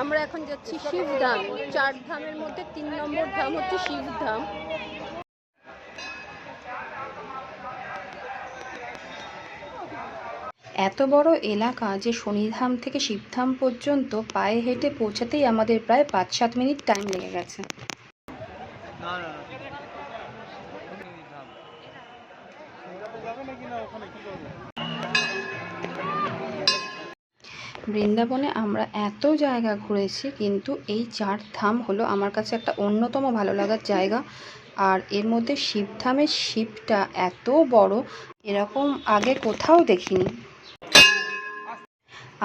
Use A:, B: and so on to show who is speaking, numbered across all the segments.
A: আমরা এখন যাচ্ছি শিবধাম। 4 ধামের মধ্যে 3 নম্বর ধাম হচ্ছে শিবধাম।
B: এত বড় এলাকা যে শনিধাম থেকে শিবধাম পর্যন্ত পায়ে হেঁটে পৌঁছাতেই আমাদের প্রায় 5-7 মিনিট টাইম লেগে গেছে। বৃন্দাবনে আমরা এত জায়গা ঘুরেছি, কিন্তু এই 4 ধাম হলো আমার কাছে একটা অন্যতম ভালো লাগার জায়গা। আর এর মধ্যে শিবধামের শিবটা এত বড়, এরকম আগে কোথাও দেখিনি।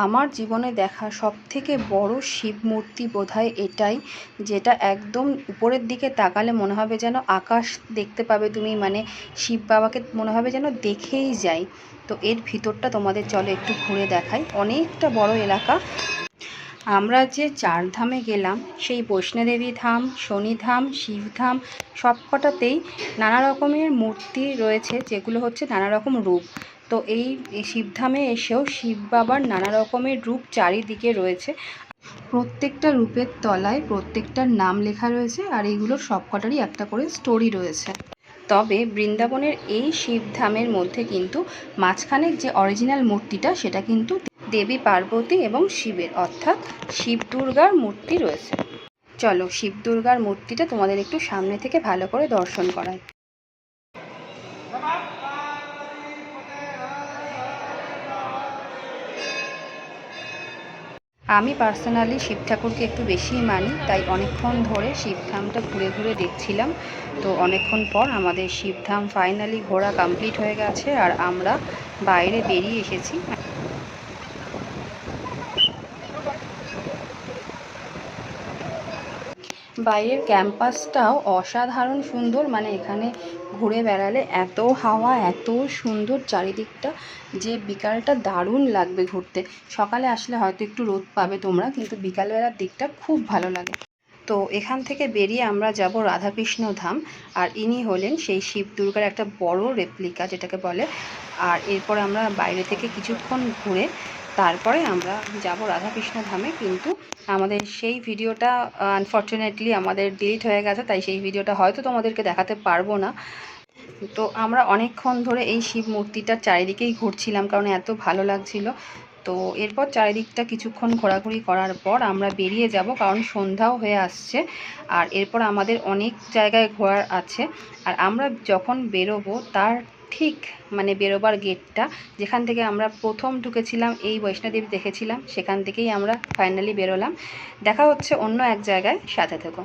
B: আমার জীবনে দেখা সবথেকে বড় শিব মূর্তি বোধহয় এটাই, যেটা একদম উপরের দিকে তাকালে মনে হবে যেন আকাশ দেখতে পাবে তুমি, মানে শিব বাবাকে মনে হবে যেন দেখেই যাই। তো এর ভিতরটা তোমাদের চলো একটু ঘুরে দেখাই। অনেকটা বড় এলাকা। আমরা যে 4 ধামে গেলাম, সেই বৈষ্ণোদেবী ধাম, শনিধাম, শিবধাম, সবকটাতেই নানা রকমের মূর্তি রয়েছে, যেগুলো হচ্ছে নানা রকম রূপ। তো এই শিবধামে এসেও শিব বাবার নানা রকমের রূপ চারিদিকে রয়েছে। প্রত্যেকটা রূপের তলায় প্রত্যেকটার নাম লেখা রয়েছে, আর এইগুলোর সবকটারই একটা করে স্টোরি রয়েছে। তবে বৃন্দাবনের এই শিবধামের মধ্যে কিন্তু মাঝখানের যে অরিজিনাল মূর্তিটা, সেটা কিন্তু দেবী পার্বতী এবং শিবের, অর্থাৎ শিব দুর্গার মূর্তি রয়েছে। চলো শিব দুর্গার মূর্তিটা তোমাদের একটু সামনে থেকে ভালো করে দর্শন করাই। আমি পার্সোনালি শিব ঠাকুরকে একটু বেশিই মানি, তাই অনেকক্ষণ ধরে শিবধামটা ঘুরে ঘুরে দেখছিলাম। তো অনেকক্ষণ পর আমাদের শিবধাম ফাইনালি ঘোরা কমপ্লিট হয়ে গেছে, আর আমরা বাইরে বেরিয়ে এসেছি। বাইরের ক্যাম্পাসটাও অসাধারণ সুন্দর, মানে এখানে ঘুরে বেড়ালে এত হাওয়া, এত সুন্দর চারিদিকটা, যে বিকালটা দারুণ লাগবে ঘুরতে। সকালে আসলে হয়তো একটু রোদ পাবে তোমরা, কিন্তু বিকালবেলার দিকটা খুব ভালো লাগে। তো এখান থেকে বেরিয়ে আমরা যাব রাধাকৃষ্ণ ধাম। আর ইনি হলেন সেই শিব দুর্গার একটা বড় রেপ্লিকা যেটাকে বলে। আর এরপর আমরা বাইরে থেকে কিছুক্ষণ ঘুরে তারপরে আমরা যাব রাধাকৃষ্ণ ধামে। কিন্তু আমাদের সেই ভিডিওটা আনফর্চুনেটলি আমাদের ডিলিট হয়ে গেছে, তাই সেই ভিডিওটা হয়তো তোমাদেরকে দেখাতে পারবো না। তো আমরা অনেকক্ষণ ধরে এই শিব মূর্তিটার চারিদিকেই ঘুরছিলাম, কারণ এত ভালো লাগছিল। তো এরপর চারিদিকটা কিছুক্ষণ ঘোরাঘুরি করার পর আমরা বেরিয়ে যাব, কারণ সন্ধ্যাও হয়ে আসছে। আর এরপর আমাদের অনেক জায়গায় ঘোরার আছে। আর আমরা যখন বেরোবো তার ঠিক মানে বেরোবার গেটটা, যেখান থেকে আমরা প্রথম ঢুকেছিলাম, এই বৈষ্ণোদেবী দেখেছিলাম, সেখান থেকেই আমরা ফাইনালি বেরোলাম। দেখা হচ্ছে অন্য এক জায়গায়, সাথে থেকো।